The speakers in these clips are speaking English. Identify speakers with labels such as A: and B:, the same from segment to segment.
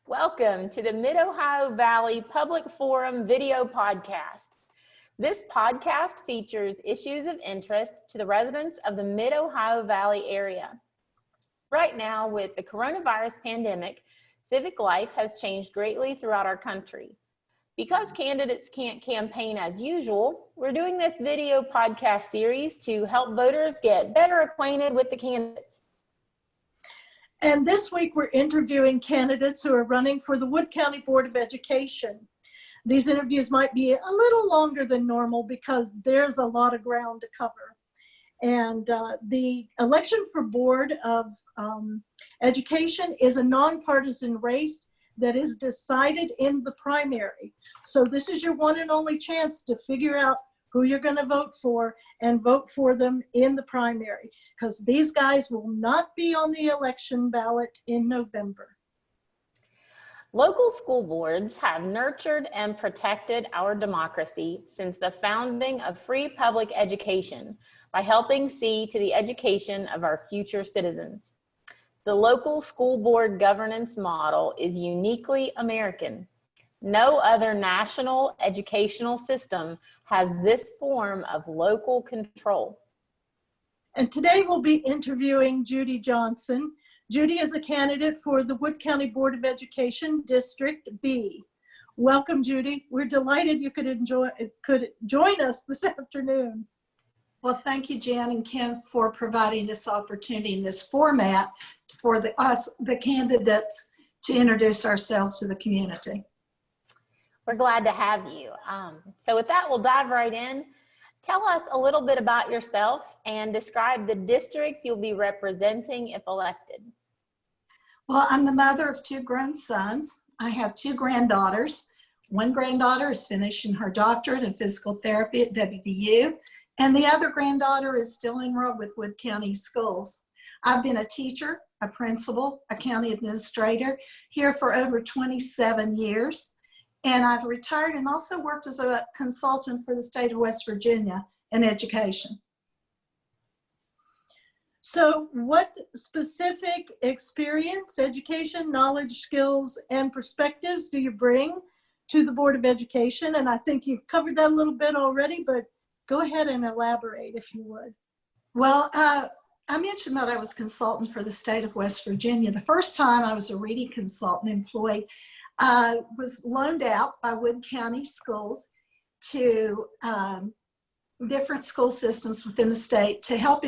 A: Welcome to the Mid-Ohio Valley Public Forum video podcast. This podcast features issues of interest to the residents of the Mid-Ohio Valley area. Right now, with the coronavirus pandemic, civic life has changed greatly throughout our country. Because candidates can't campaign as usual, we're doing this video podcast series to help voters get better acquainted with the candidates.
B: And this week we're interviewing candidates who are running for the Wood County Board of Education. These interviews might be a little longer than normal because there's a lot of ground to cover. And the election for Board of Education is a nonpartisan race that is decided in the primary. So this is your one and only chance to figure out who you're going to vote for and vote for them in the primary, because these guys will not be on the election ballot in November.
A: Local school boards have nurtured and protected our democracy since the founding of free public education by helping see to the education of our future citizens. The local school board governance model is uniquely American. No other national educational system has this form of local control.
B: And today we'll be interviewing Judy Johnson. Judy is a candidate for the Wood County Board of Education, District B. Welcome, Judy. We're delighted you could join us this afternoon.
C: Well, thank you, Jan and Kim, for providing this opportunity in this format for the candidates to introduce ourselves to the community.
A: We're glad to have you. So with that, we'll dive right in. Tell us a little bit about yourself and describe the district you'll be representing if elected.
C: Well, I'm the mother of two grown sons. I have two granddaughters. One granddaughter is finishing her doctorate in physical therapy at WVU, and the other granddaughter is still enrolled with Wood County Schools. I've been a teacher, a principal, a county administrator here for over 27 years. And I've retired and also worked as a consultant for the state of West Virginia in education.
B: So what specific experience, education, knowledge, skills, and perspectives do you bring to the Board of Education? And I think you've covered that a little bit already, but go ahead and elaborate if you would.
C: Well, I mentioned that I was consultant for the state of West Virginia. The first time I was a reading consultant employed, was loaned out by Wood County Schools to different school systems within the state to help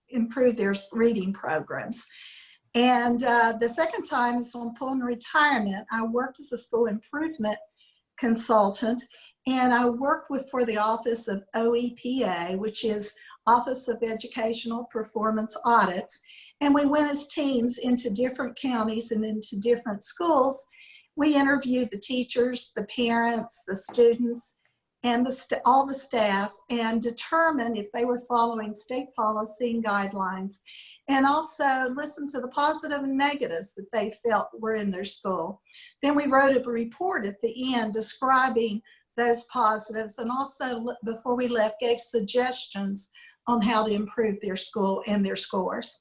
C: improve their reading programs. And the second time is upon retirement, I worked as a school improvement consultant, and I worked for the Office of OEPA, which is Office of Educational Performance Audits. And we went as teams into different counties and into different schools. We interviewed the teachers, the parents, the students, and all the staff, and determined if they were following state policy and guidelines, and also listened to the positive and negatives that they felt were in their school. Then we wrote a report at the end describing those positives, and also before we left gave suggestions on how to improve their school and their scores.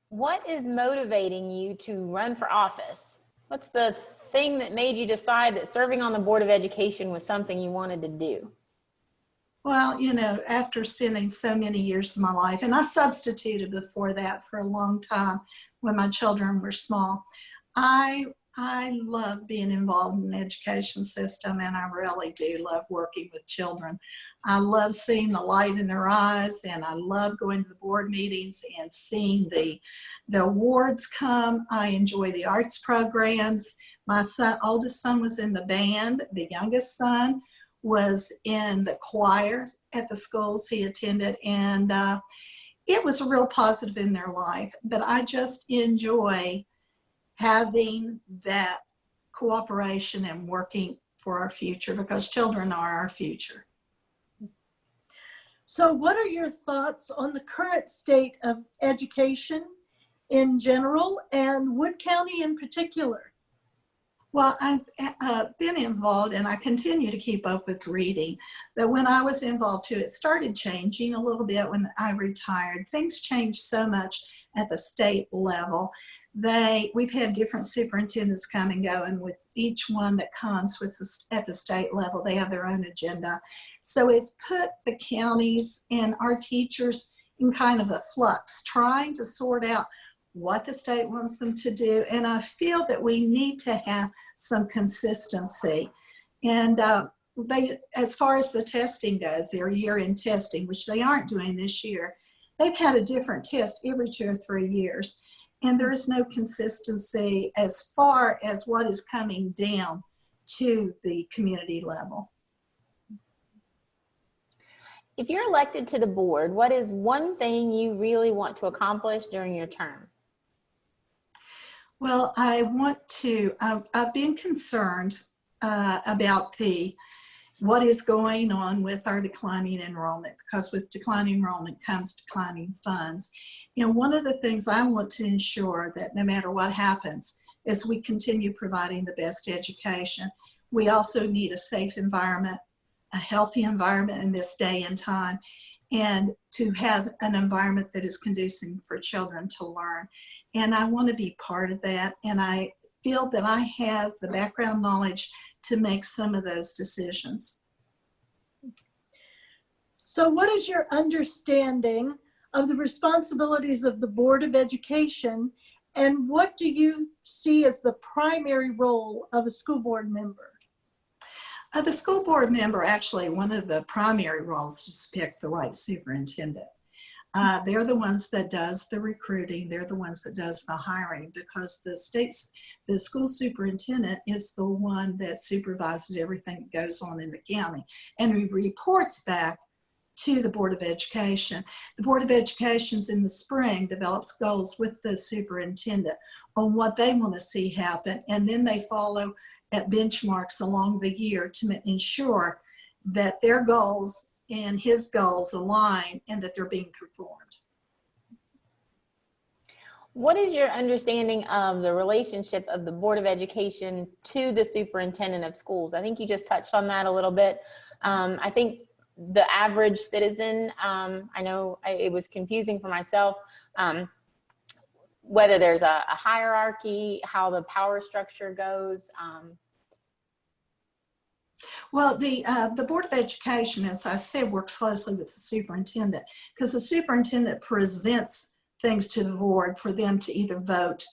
A: What is motivating you to run for office? What's the thing that made you decide that serving on the Board of Education was something you wanted to do?
C: Well, you know, after spending so many years of my life, and I substituted before that for a long time when my children were small, I love being involved in the education system, and I really do love working with children. I love seeing the light in their eyes, and I love going to the board meetings and seeing the awards come. I enjoy the arts programs. My oldest son was in the band. The youngest son was in the choir at the schools he attended, and it was real positive in their life. But I just enjoy having that cooperation and working for our future, because children are our future.
B: So what are your thoughts on the current state of education in general and Wood County in particular?
C: Well, I've been involved, and I continue to keep up with reading. But when I was involved too, it started changing a little bit when I retired. Things changed so much, at the state level. We've had different superintendents come and go, and with each one that comes at the state level, they have their own agenda. So it's put the counties and our teachers in kind of a flux, trying to sort out what the state wants them to do. And I feel that we need to have some consistency. And as far as the testing goes, their year-end testing, which they aren't doing this year, they've had a different test every 2 or 3 years. And there is no consistency as far as what is coming down to the community level.
A: If you're elected to the board, what is one thing you really want to accomplish during your term?
C: Well, I've been concerned about what is going on with our declining enrollment, because with declining enrollment comes declining funds. And one of the things I want to ensure that no matter what happens is we continue providing the best education. We also need a safe environment, a healthy environment in this day and time, and to have an environment that is conducive for children to learn. And I want to be part of that. And I feel that I have the background knowledge to make some of those decisions.
B: So what is your understanding of the responsibilities of the Board of Education, and what do you see as the primary role of a school board member?
C: The school board member, actually, one of the primary roles is to pick the right superintendent. They're the ones that does the recruiting. They're the ones that does the hiring, because the school superintendent is the one that supervises everything that goes on in the county, and he reports back to the Board of Education. The Board of Education's in the spring develops goals with the superintendent on what they want to see happen, and then they follow at benchmarks along the year to ensure that their goals and his goals align and that they're being performed.
A: What is your understanding of the relationship of the Board of Education to the superintendent of schools? I think you just touched on that a little bit. I think the average citizen, I know it was confusing for myself, whether there's a hierarchy, how the power structure goes.
C: Well, the Board of Education, as I said, works closely with the superintendent, because the superintendent presents things to the board for them to either vote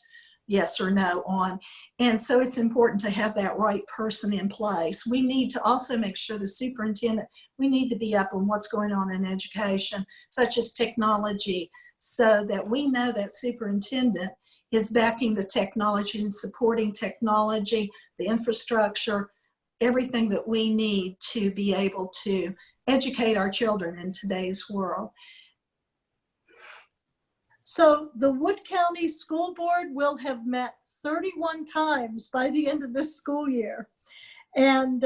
C: yes or no on. And so it's important to have that right person in place. We need to also make sure the superintendent, we need to be up on what's going on in education, such as technology, so that we know that superintendent is backing the technology and supporting technology, the infrastructure, everything that we need to be able to educate our children in today's world.
B: So the Wood County School Board will have met 31 times by the end of this school year. And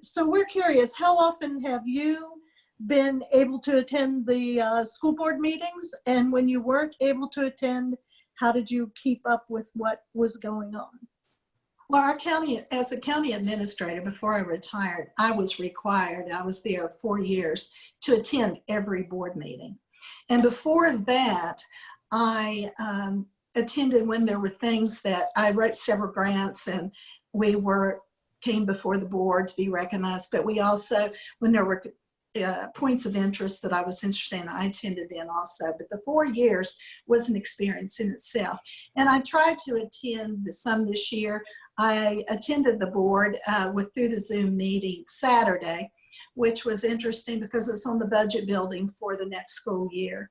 B: so we're curious, how often have you been able to attend the school board meetings? And when you weren't able to attend, how did you keep up with what was going on?
C: Well, as a county administrator, before I retired, I was required, I was there 4 years, to attend every board meeting. And before that, I attended when there were things that I wrote several grants, and we came before the board to be recognized. But we also, when there were points of interest that I was interested in, I attended then also. But the 4 years was an experience in itself. And I tried to attend some this year. I attended the board through the Zoom meeting Saturday, which was interesting because it's on the budget building for the next school year.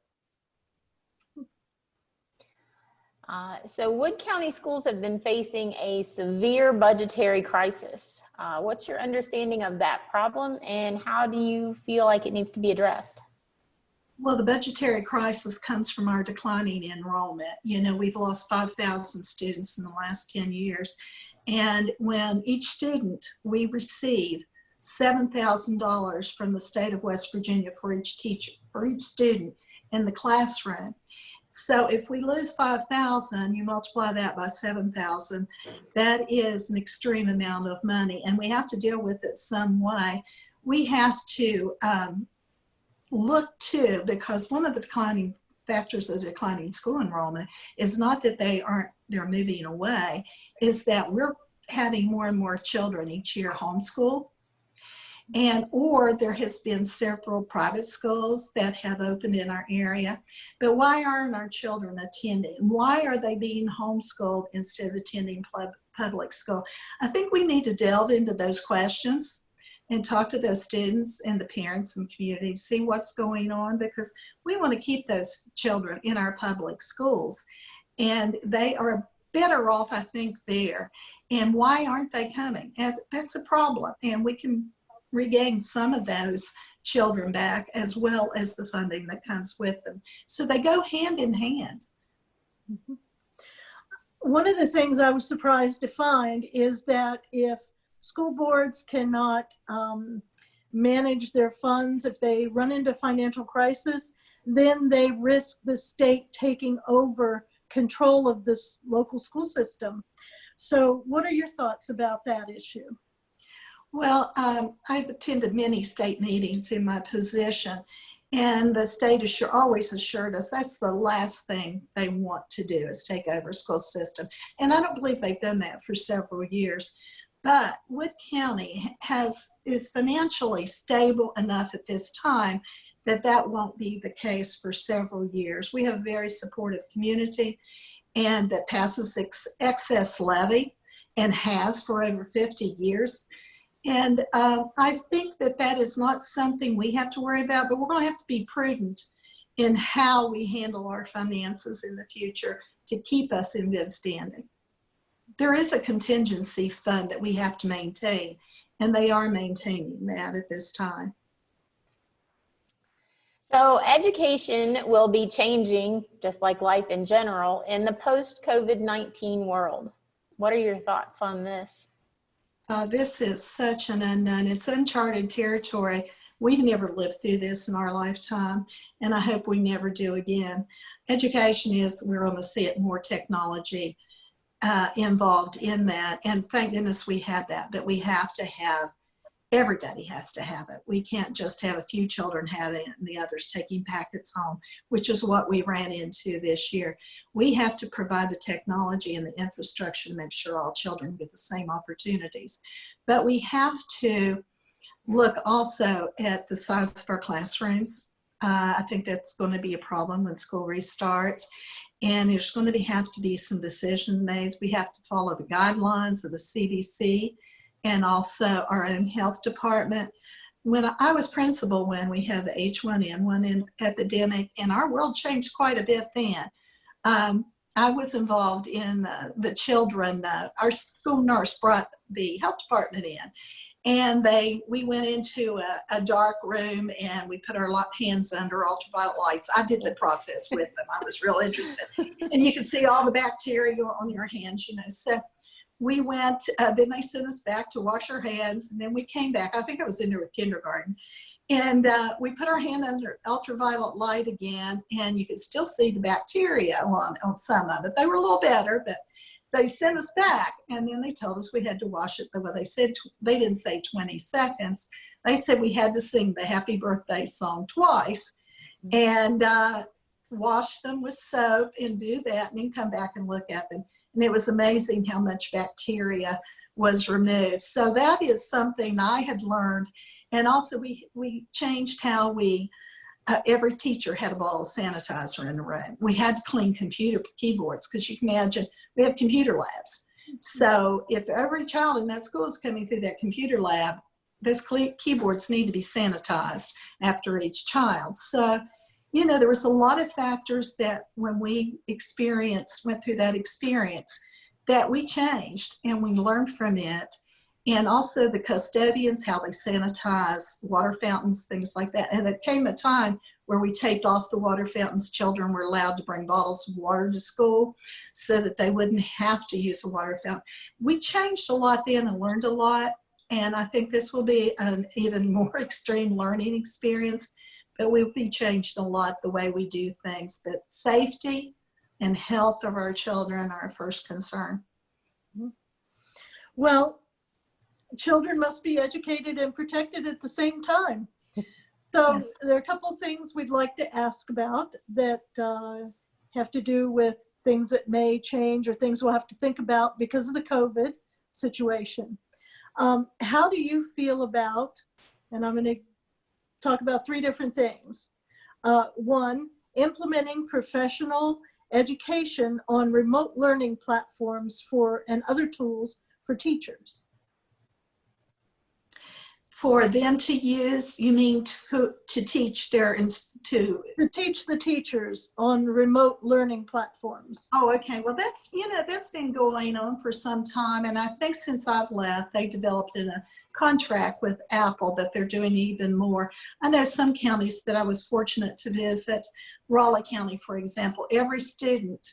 A: So Wood County schools have been facing a severe budgetary crisis. What's your understanding of that problem, and how do you feel like it needs to be addressed?
C: Well, the budgetary crisis comes from our declining enrollment. You know, we've lost 5,000 students in the last 10 years. And when each student, we receive $7,000 from the state of West Virginia for each teacher, for each student in the classroom. So if we lose 5,000, you multiply that by 7,000, that is an extreme amount of money, and we have to deal with it some way. We have to look to, because one of the declining factors of declining school enrollment is not that they're moving away, is that we're having more and more children each year homeschool. Or there has been several private schools that have opened in our area. But why aren't our children attending? Why are they being homeschooled instead of attending public school? I think we need to delve into those questions and talk to those students and the parents and community, see what's going on, because we want to keep those children in our public schools. And they are better off, I think, there. And why aren't they coming? And that's a problem. And we can regain some of those children back, as well as the funding that comes with them. So they go hand in hand.
B: Mm-hmm. One of the things I was surprised to find is that if school boards cannot manage their funds, if they run into financial crisis, then they risk the state taking over control of this local school system. So what are your thoughts about that issue?
C: Well, I've attended many state meetings in my position, and the state always assured us that's the last thing they want to do is take over a school system. And I don't believe they've done that for several years. But Wood County is financially stable enough at this time that that won't be the case for several years. We have a very supportive community, and that passes excess levy and has for over 50 years. And I think that that is not something we have to worry about, but we're going to have to be prudent in how we handle our finances in the future to keep us in good standing. There is a contingency fund that we have to maintain, and they are maintaining that at this time.
A: So education will be changing, just like life in general, in the post-COVID-19 world. What are your thoughts on this?
C: This is such an unknown. It's uncharted territory. We've never lived through this in our lifetime, and I hope we never do again. Education we're going to see it more technology involved in that, and thank goodness we have that, but we have to have, everybody has to have it. We can't just have a few children having it and the others taking packets home, which is what we ran into this year. We have to provide the technology and the infrastructure to make sure all children get the same opportunities. But we have to look also at the size of our classrooms. I think that's going to be a problem when school restarts. And there's going to have to be some decisions made. We have to follow the guidelines of the CDC and also our own health department. When I was principal when we had the H1N1 epidemic, and our world changed quite a bit then. I was involved in the children. Our school nurse brought the health department in, and we went into a dark room, and we put our hands under ultraviolet lights. I did the process with them. I was real interested. And you could see all the bacteria on your hands, you know. So we went, then they sent us back to wash our hands, and then we came back. I think I was in there with kindergarten. And we put our hand under ultraviolet light again, and you could still see the bacteria on some of it. They were a little better, but they sent us back, and then they told us we had to wash it. Well, they said, they didn't say 20 seconds. They said we had to sing the happy birthday song twice and wash them with soap and do that, and then come back and look at them. And it was amazing how much bacteria was removed. So that is something I had learned. And also we changed how every teacher had a bottle of sanitizer in the room. We had to clean computer keyboards, because you can imagine we have computer labs. So if every child in that school is coming through that computer lab, those keyboards need to be sanitized after each child. So, you know, there was a lot of factors that when we went through that experience, that we changed and we learned from it. And also the custodians, how they sanitize water fountains, things like that. And there came a time where we taped off the water fountains. Children were allowed to bring bottles of water to school so that they wouldn't have to use a water fountain. We changed a lot then and learned a lot. And I think this will be an even more extreme learning experience, but we'll be changed a lot the way we do things. But safety and health of our children are our first concern.
B: Well, children must be educated and protected at the same time. So
C: Yes.
B: there are a couple of things we'd like to ask about that have to do with things that may change or things we'll have to think about because of the COVID situation. How do you feel about, and I'm going to talk about three different things. One, implementing professional education on remote learning platforms and other tools for teachers.
C: For them to use, you mean to teach
B: To teach the teachers on remote learning platforms.
C: Oh, okay. Well, that's been going on for some time. And I think since I've left, they developed a contract with Apple that they're doing even more. I know some counties that I was fortunate to visit, Raleigh County, for example, every student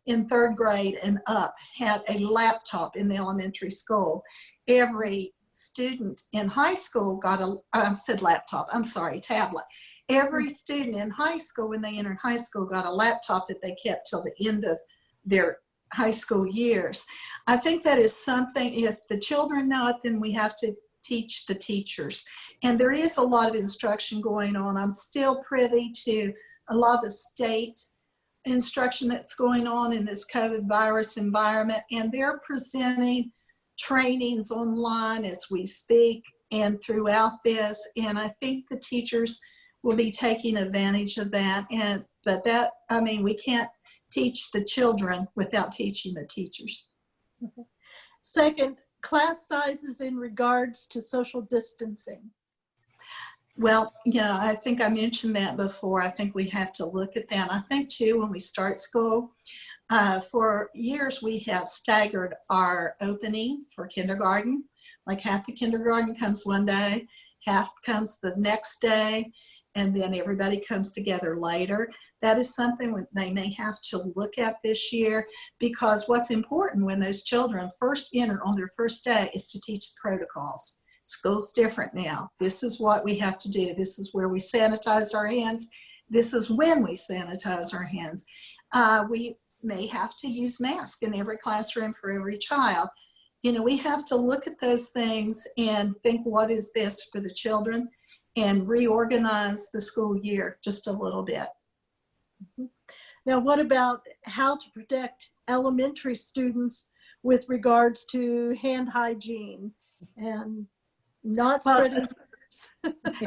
C: in 3rd grade and up had a laptop in the elementary school. Every student in high school got I said laptop, I'm sorry, tablet. Every student in high school, when they entered high school, got a laptop that they kept till the end of their high school years. I think that is something, if the children know it, then we have to teach the teachers. And there is a lot of instruction going on. I'm still privy to a lot of the state instruction that's going on in this COVID virus environment, and they're presenting trainings online as we speak and throughout this. And I think the teachers will be taking advantage of that. We can't teach the children without teaching the teachers.
B: Okay. Second, class sizes in regards to social distancing.
C: Well, I think I mentioned that before. I think we have to look at that. I think too, when we start school, for years we have staggered our opening for kindergarten. Like half the kindergarten comes one day, half comes the next day, and then everybody comes together later. That is something they may have to look at this year, because what's important when those children first enter on their first day is to teach the protocols. School's different now. This is what we have to do. This is where we sanitize our hands. This is when we sanitize our hands. We may have to use masks in every classroom for every child. We have to look at those things and think what is best for the children and reorganize the school year just a little bit.
B: Now, what about how to protect elementary students with regards to hand hygiene and not spreading?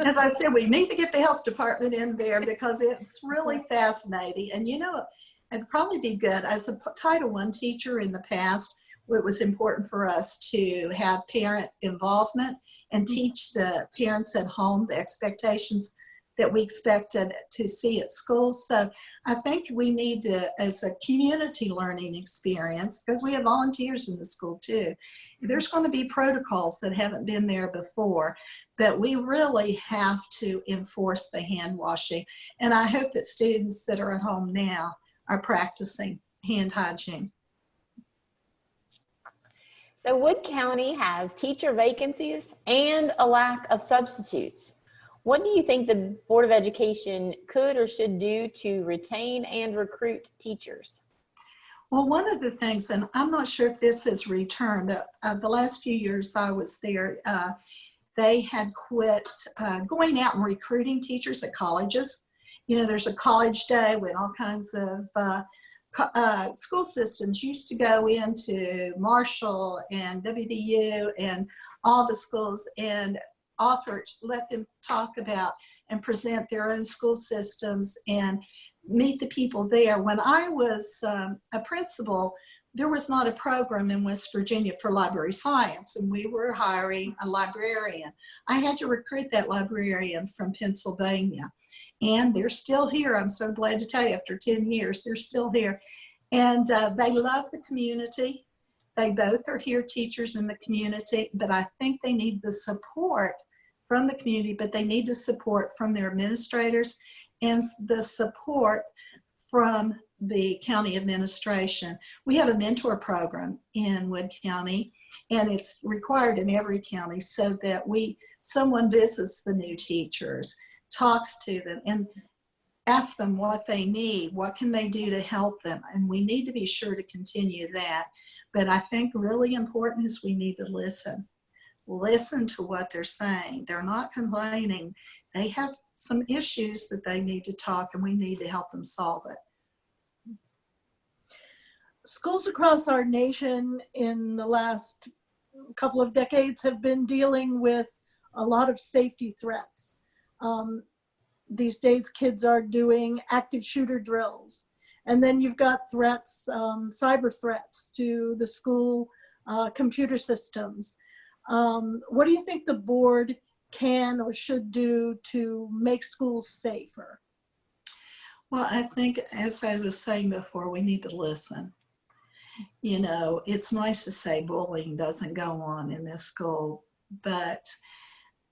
C: As I said, we need to get the health department in there because it's really fascinating. And it'd probably be good. As a Title I teacher in the past, it was important for us to have parent involvement and teach the parents at home the expectations that we expected to see at school. So I think we need to, as a community learning experience, because we have volunteers in the school too, there's going to be protocols that haven't been there before, but we really have to enforce the hand washing. And I hope that students that are at home now are practicing hand hygiene.
A: So Wood County has teacher vacancies and a lack of substitutes. What do you think the Board of Education could or should do to retain and recruit teachers?
C: Well, one of the things, and I'm not sure if this has returned, the last few years I was there, they had quit going out and recruiting teachers at colleges. There's a college day when all kinds of school systems used to go into Marshall and WVU and all the schools and let them talk about and present their own school systems and meet the people there. When I was a principal, there was not a program in West Virginia for library science, and we were hiring a librarian. I had to recruit that librarian from Pennsylvania, and they're still here. I'm so glad to tell you, after 10 years, they're still here. And they love the community. They both are here teachers in the community, but I think they need the support from the community, but they need the support from their administrators and the support from the county administration. We have a mentor program in Wood County, and it's required in every county, so that someone visits the new teachers, talks to them, and asks them what they need, what can they do to help them, and we need to be sure to continue that. But I think really important is we need to listen to what they're saying. They're not complaining. They have some issues that they need to talk, and we need to help them solve it.
B: Schools across our nation in the last couple of decades have been dealing with a lot of safety threats. These days, kids are doing active shooter drills. And then you've got threats, cyber threats to the school computer systems. What do you think the board can or should do to make schools safer?
C: Well, I think, as I was saying before, we need to listen. You know, it's nice to say bullying doesn't go on in this school, but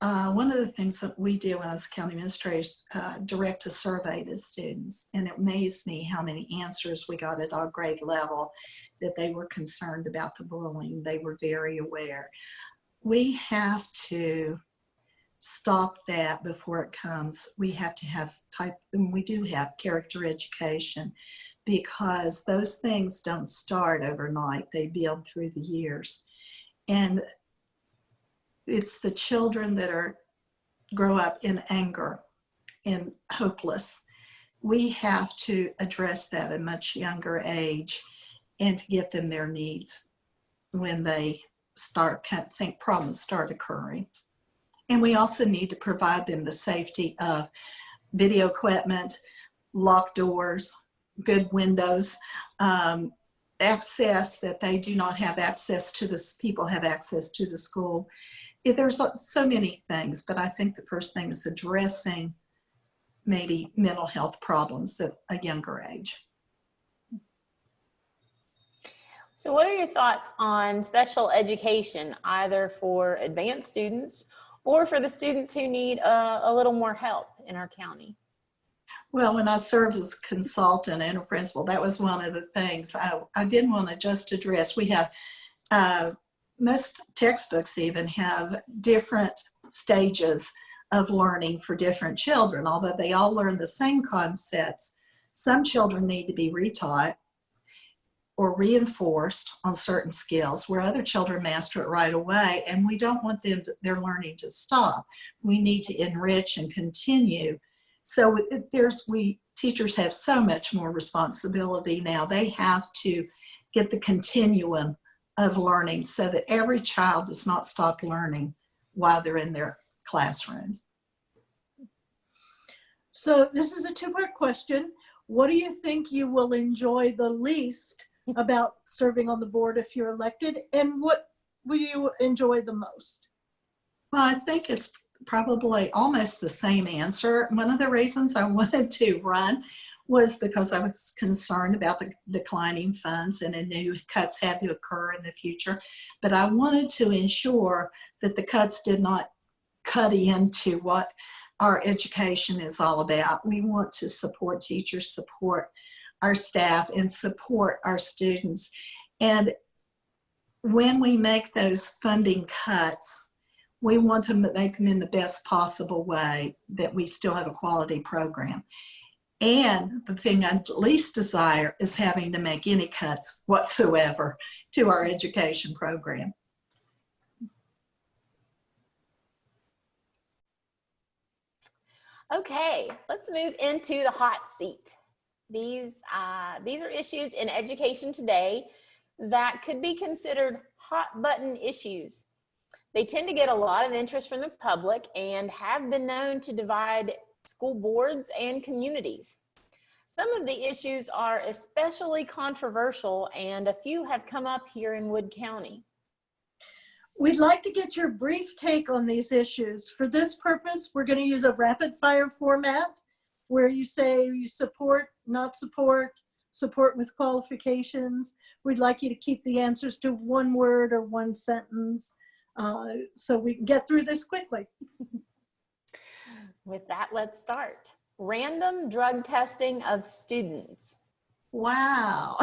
C: one of the things that we do as county administrators, direct a survey to students, and it amazed me how many answers we got at our grade level that they were concerned about the bullying. They were very aware. We have to stop that before it comes. We have to have and we do have character education, because those things don't start overnight. They build through the years. And it's the children that grow up in anger and hopeless. We have to address that at a much younger age and to get them their needs when they think problems start occurring. And we also need to provide them the safety of video equipment, locked doors, good windows, access that they do not have access to this, people have access to the school. There's so many things, but I think the first thing is addressing maybe mental health problems at a younger age.
A: So what are your thoughts on special education, either for advanced students or for the students who need a little more help in our county?
C: Well, when I served as a consultant and a principal, that was one of the things I did want to just address. We have, most textbooks even have different stages of learning for different children, although they all learn the same concepts. Some children need to be retaught or reinforced on certain skills, where other children master it right away, and we don't want their learning to stop. We need to enrich and continue. So teachers have so much more responsibility now. They have to get the continuum of learning so that every child does not stop learning while they're in their classrooms.
B: So this is a two-part question. What do you think you will enjoy the least about serving on the board if you're elected, and what will you enjoy the most?
C: Well, I think it's probably almost the same answer. One of the reasons I wanted to run was because I was concerned about the declining funds, and I knew cuts had to occur in the future. But I wanted to ensure that the cuts did not cut into what our education is all about. We want to support teachers, support our staff, and support our students. And when we make those funding cuts, we want to make them in the best possible way that we still have a quality program. And the thing I least desire is having to make any cuts whatsoever to our education program.
A: Okay, let's move into the hot seat. These are issues in education today that could be considered hot button issues. They tend to get a lot of interest from the public and have been known to divide school boards and communities. Some of the issues are especially controversial, and a few have come up here in Wood County.
B: We'd like to get your brief take on these issues. For this purpose, we're going to use a rapid fire format where you say you support, not support, support with qualifications. We'd like you to keep the answers to one word or one sentence so we can get through this quickly.
A: With that, let's start. Random drug testing of students.
C: Wow.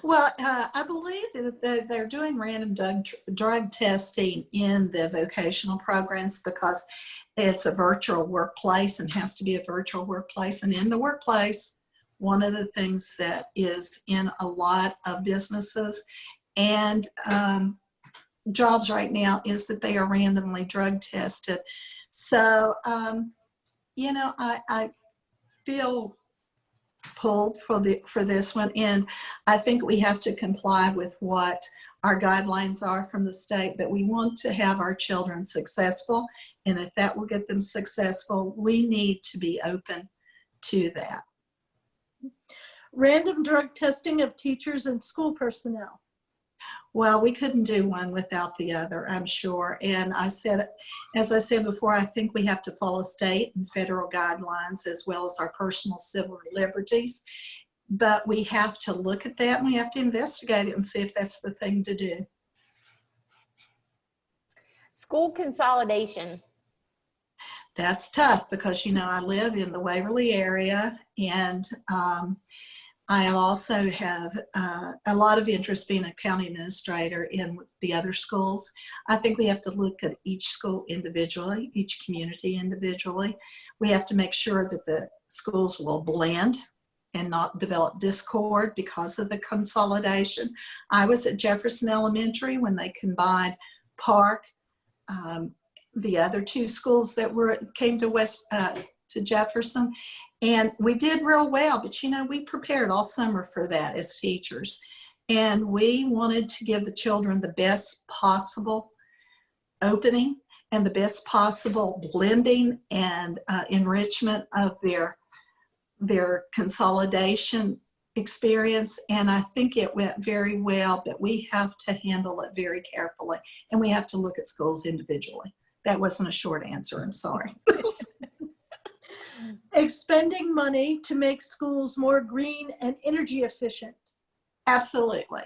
C: Well, I believe that they're doing random drug testing in the vocational programs because it's a virtual workplace and has to be a virtual workplace. And in the workplace, one of the things that is in a lot of businesses and jobs right now is that they are randomly drug tested. So you know, I feel pulled for this one, and I think we have to comply with what our guidelines are from the state, but we want to have our children successful, and if that will get them successful, we need to be open to that.
B: Random drug testing of teachers and school personnel.
C: Well, we couldn't do one without the other, I'm sure. And as I said before, I think we have to follow state and federal guidelines as well as our personal civil liberties. But we have to look at that and we have to investigate it and see if that's the thing to do.
A: School consolidation.
C: That's tough because, you know, I live in the Waverly area, and I also have a lot of interest being a county administrator in the other schools. I think we have to look at each school individually, each community individually. We have to make sure that the schools will blend and not develop discord because of the consolidation. I was at Jefferson Elementary when they combined Park, the other two schools that came to Jefferson. And we did real well, but you know, we prepared all summer for that as teachers. And we wanted to give the children the best possible opening and the best possible blending and enrichment of their consolidation experience. And I think it went very well, but we have to handle it very carefully. And we have to look at schools individually. That wasn't a short answer, I'm sorry.
B: Expending money to make schools more green and energy efficient.
C: Absolutely,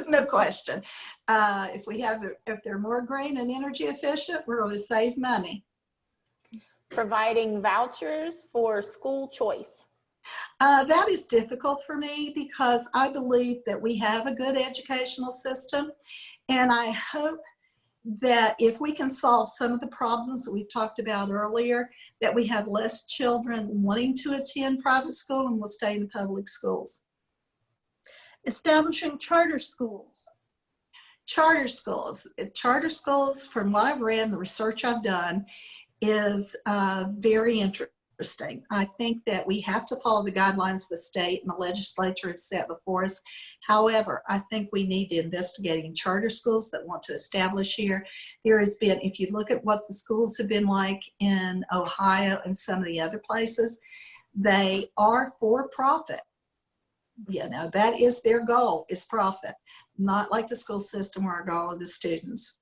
C: no question. If they're more green and energy efficient, we're going to save money.
A: Providing vouchers for school choice.
C: That is difficult for me because I believe that we have a good educational system, and I hope that if we can solve some of the problems that we've talked about earlier, that we have less children wanting to attend private school and will stay in public schools.
B: Establishing charter schools.
C: Charter schools, from what I've read and the research I've done, is very interesting. I think that we have to follow the guidelines the state and the legislature have set before us. However, I think we need to investigate in charter schools that want to establish here. There has been, if you look at what the schools have been like in Ohio and some of the other places, they are for profit. You know, that is their goal, is profit. Not like the school system where our goal are the students.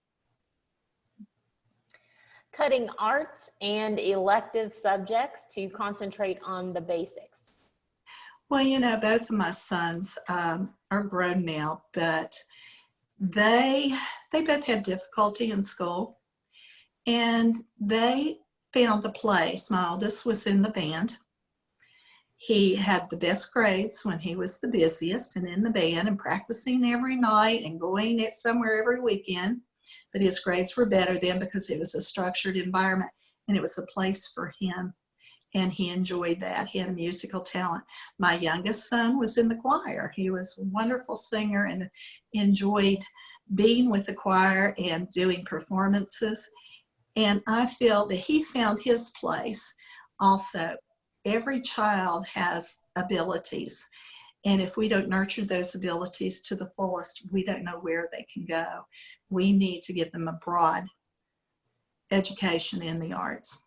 A: Cutting arts and elective subjects to concentrate on the basics.
C: Well, you know, both of my sons are grown now, but they both had difficulty in school, and they found a place. My oldest was in the band. He had the best grades when he was the busiest and in the band and practicing every night and going somewhere every weekend. But his grades were better then because it was a structured environment and it was a place for him. And he enjoyed that. He had a musical talent. My youngest son was in the choir. He was a wonderful singer and enjoyed being with the choir and doing performances. And I feel that he found his place also. Every child has abilities. And if we don't nurture those abilities to the fullest, we don't know where they can go. We need to give them a broad education in the arts.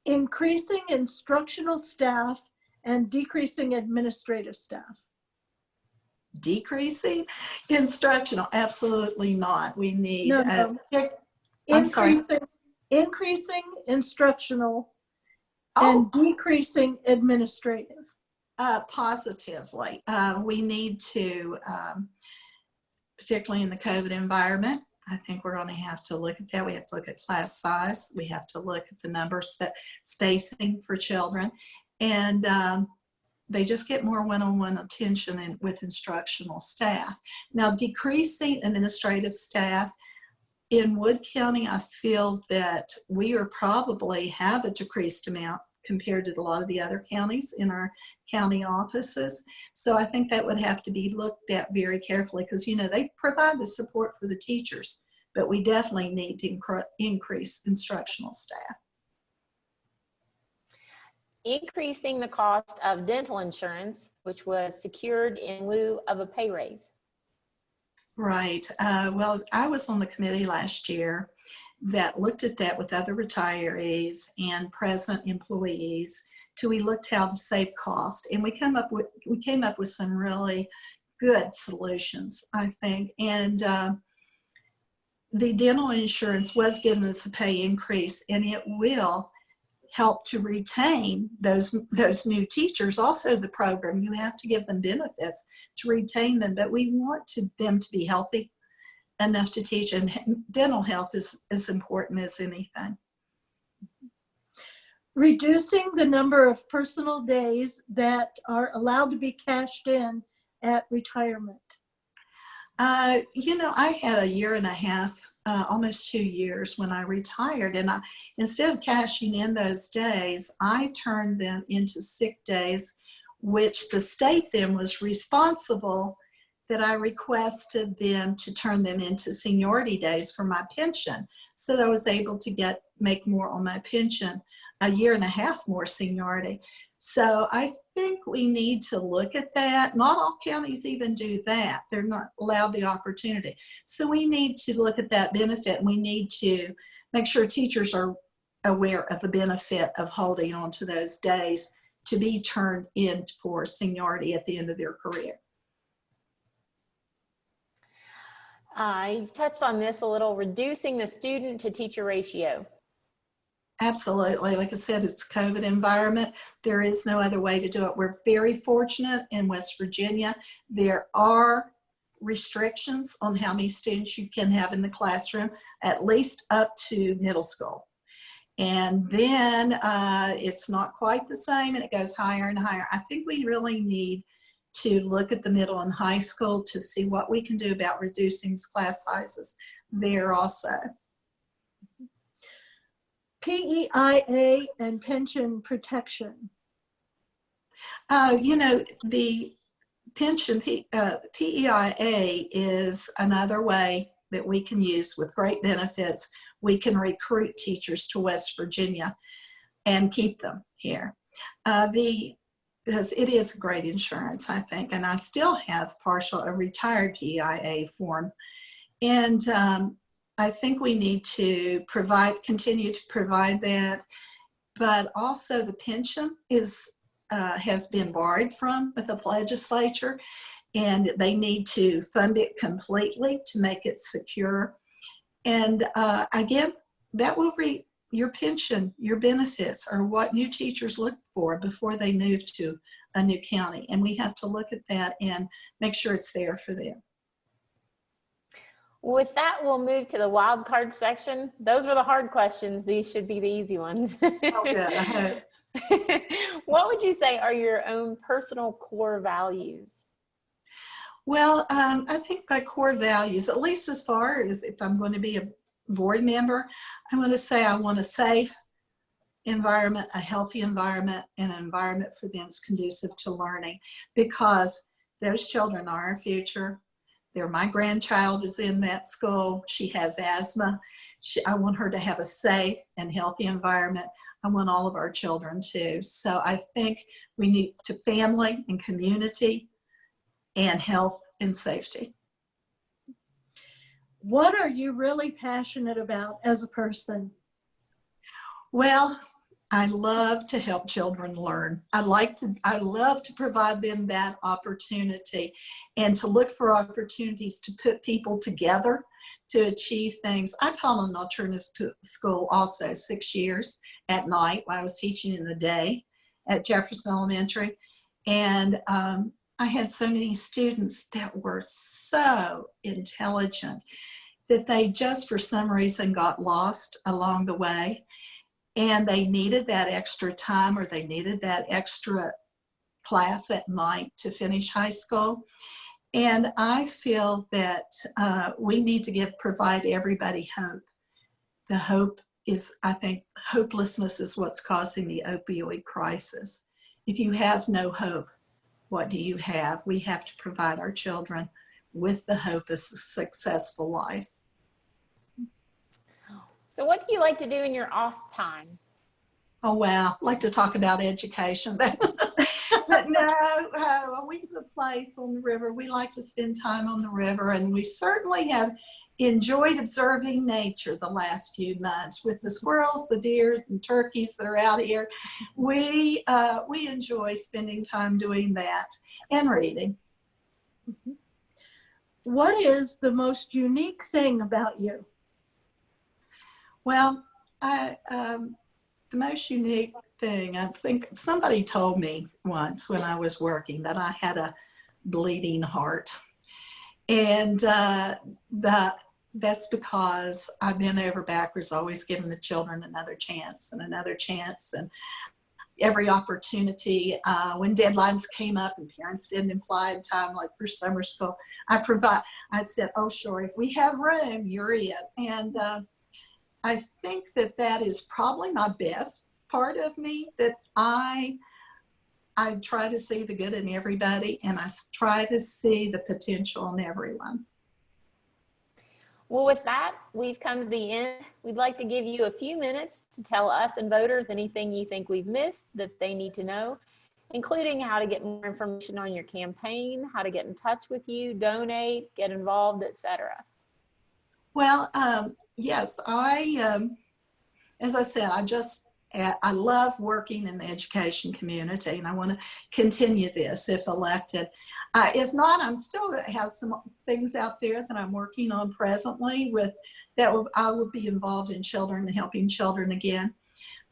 B: Increasing instructional staff and decreasing administrative staff.
C: Decreasing instructional, absolutely not. We need
B: increasing instructional and decreasing administrative.
C: Positively. We need to, particularly in the COVID environment, I think we're going to have to look at that. We have to look at class size. We have to look at the number of spacing for children. And they just get more one-on-one attention with instructional staff. Now, decreasing administrative staff, in Wood County, I feel that we are probably have a decreased amount compared to a lot of the other counties in our county offices. So I think that would have to be looked at very carefully because, you know, they provide the support for the teachers, but we definitely need to increase instructional staff.
A: increasing the cost of dental insurance, which was secured in lieu of a pay raise.
C: Right. Well, I was on the committee last year that looked at that with other retirees and present employees. We looked how to save cost, and we came up with some really good solutions, I think. And the dental insurance was given us a pay increase, and it will help to retain those new teachers. Also, the program, you have to give them benefits to retain them, but we want them to be healthy enough to teach, and dental health is as important as anything.
B: Reducing the number of personal days that are allowed to be cashed in at retirement.
C: I had a year and a half, almost 2 years when I retired, and instead of cashing in those days, I turned them into sick days, which the state then was responsible that I requested them to turn them into seniority days for my pension, so that I was able to make more on my pension, a year and a half more seniority. So I think we need to look at that. Not all counties even do that. They're not allowed the opportunity. So we need to look at that benefit, and we need to make sure teachers are aware of the benefit of holding on to those days to be turned in for seniority at the end of their career.
A: You've touched on this a little, reducing the student to teacher ratio.
C: Absolutely. Like I said, it's a COVID environment. There is no other way to do it. We're very fortunate in West Virginia. There are restrictions on how many students you can have in the classroom, at least up to middle school. And then it's not quite the same, and it goes higher and higher. I think we really need to look at the middle and high school to see what we can do about reducing class sizes there also.
B: PEIA and pension protection.
C: The pension, PEIA is another way that we can use with great benefits. We can recruit teachers to West Virginia and keep them here. Because it is great insurance, I think, and I still have a retired PEIA form. And I think we need to continue to provide that, but also the pension has been borrowed from with the legislature, and they need to fund it completely to make it secure. And again, that will your pension, your benefits are what new teachers look for before they move to a new county, and we have to look at that and make sure it's there for them.
A: With that, we'll move to the wild card section. Those were the hard questions. These should be the easy ones.
C: Oh, good. I hope.
A: What would you say are your own personal core values?
C: Well, I think my core values, at least as far as if I'm going to be a board member, I'm going to say I want a safe environment, a healthy environment, and an environment for them that's conducive to learning, because those children are our future. My grandchild is in that school. She has asthma. I want her to have a safe and healthy environment. I want all of our children to. So I think we need to family and community and health and safety.
B: What are you really passionate about as a person?
C: Well, I love to help children learn. I love to provide them that opportunity and to look for opportunities to put people together to achieve things. I taught an alternative school also 6 years at night while I was teaching in the day at Jefferson Elementary. And I had so many students that were so intelligent that they just for some reason got lost along the way. And they needed that extra time, or they needed that extra class at night to finish high school. And I feel that we need to provide everybody hope. The hope is, I think, hopelessness is what's causing the opioid crisis. If you have no hope, what do you have? We have to provide our children with the hope of a successful life.
A: So what do you like to do in your off time?
C: Oh, wow. I like to talk about education. But no, we have a place on the river. We like to spend time on the river, and we certainly have enjoyed observing nature the last few months with the squirrels, the deer, and turkeys that are out here. We enjoy spending time doing that and reading.
B: What is the most unique thing about you?
C: Well, the most unique thing, I think somebody told me once when I was working that I had a bleeding heart. And that's because I bent over backwards, always giving the children another chance and another chance. And every opportunity, when deadlines came up and parents didn't apply in time, like for summer school, I said, oh, sure, if we have room, you're in. And I think that is probably my best part of me, that I try to see the good in everybody, and I try to see the potential in everyone.
A: Well, with that, we've come to the end. We'd like to give you a few minutes to tell us and voters anything you think we've missed that they need to know, including how to get more information on your campaign, how to get in touch with you, donate, get involved, etc.
C: Well, yes, as I said, I love working in the education community, and I want to continue this if elected. If not, I'm still have some things out there that I'm working on presently I will be involved in children and helping children again.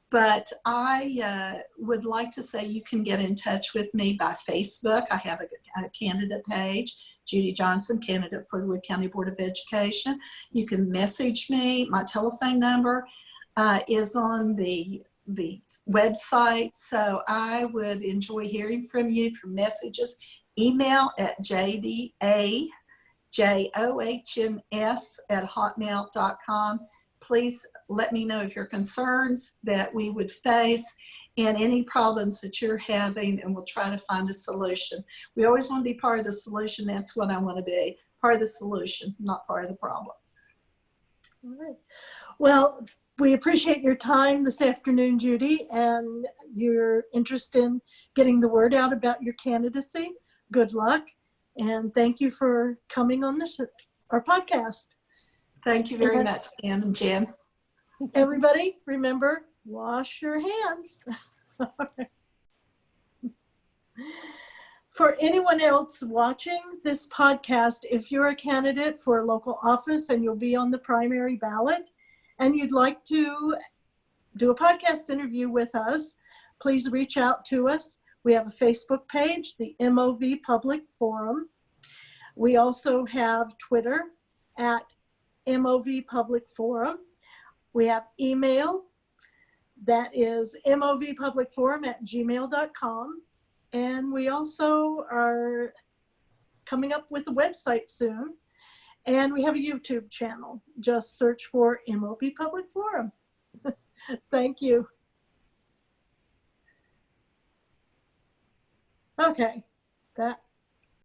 C: But I would like to say you can get in touch with me by Facebook. I have a candidate page, Judy Johnson, candidate for the Wood County Board of Education. You can message me. My telephone number is on the website. So I would enjoy hearing from you for messages. Email at jdahjohns@hotmail.com. Please let me know of your concerns that we would face and any problems that you're having, and we'll try to find a solution. We always want to be part of the solution. That's what I want to be, part of the solution, not part of the problem.
B: All right. Well, we appreciate your time this afternoon, Judy, and your interest in getting the word out about your candidacy. Good luck, and thank you for coming on our podcast.
C: Thank you very much, Ann and Jen.
B: Everybody, remember, wash your hands. For anyone else watching this podcast, if you're a candidate for a local office and you'll be on the primary ballot and you'd like to do a podcast interview with us, please reach out to us. We have a Facebook page, the MOV Public Forum. We also have Twitter at MOV Public Forum. We have email, that is movpublicforum@gmail.com. And we also are coming up with a website soon. And we have a YouTube channel. Just search for MOV Public Forum. Thank you. Okay, that